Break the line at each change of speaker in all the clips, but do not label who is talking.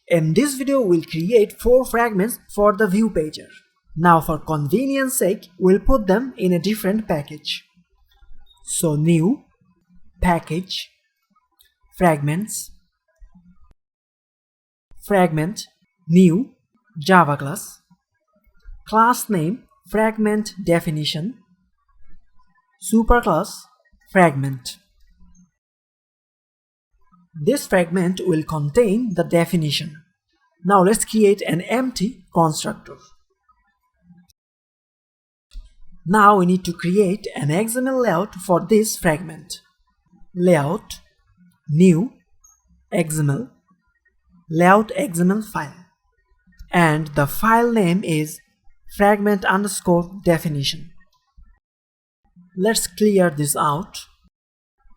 In this video, we'll create 4 fragments for the view pager. Now for convenience sake, we'll put them in a different package. So new, package, fragments, fragment, new, Java class name, fragment definition, superclass, fragment. This fragment will contain the definition. Now let's create an empty constructor. Now we need to create an XML layout for this fragment. Layout, new, XML, layout XML file. And the file name is fragment_definition. Let's clear this out.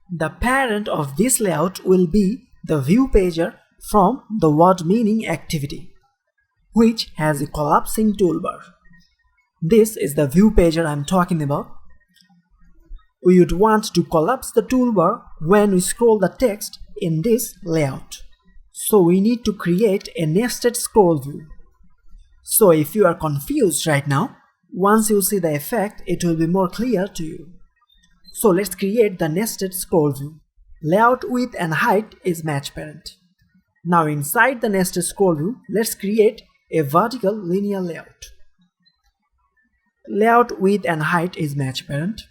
The parent of this layout will be the view pager from the word meaning activity, which has a collapsing toolbar. This is the view pager I'm talking about. We would want to collapse the toolbar when we scroll the text in this layout. So we need to create a nested scroll view. So if you are confused right now, once you see the effect, it will be more clear to you. So let's create the nested scroll view. Layout width and height is match parent. Now inside the nested scroll view, let's create a vertical linear layout. Layout width and height is match parent.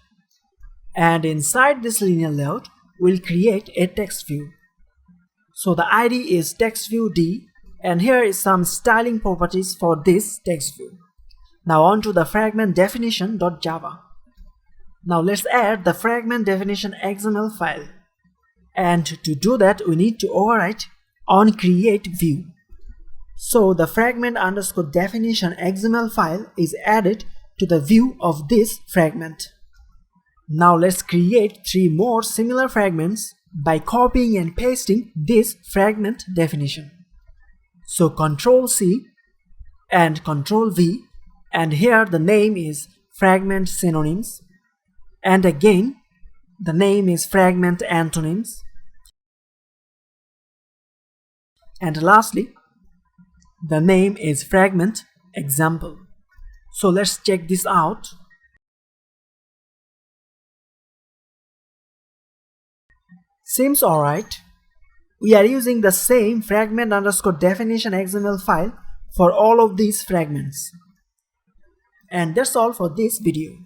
And inside this linear layout, we'll create a text view. So the ID is text view D, and here is some styling properties for this text view. Now on to the fragment definition.java. Now let's add the fragment definition XML file. And to do that, we need to overwrite on create view. So the fragment_definition XML file is added to the view of this fragment. Now let's create 3 more similar fragments by copying and pasting this fragment definition. So Ctrl C and Ctrl V, and here the name is fragment synonyms. And again, the name is fragment antonyms. And lastly, the name is fragment example. So let's check this out. Seems alright. We are using the same fragment_definition XML file for all of these fragments. And that's all for this video.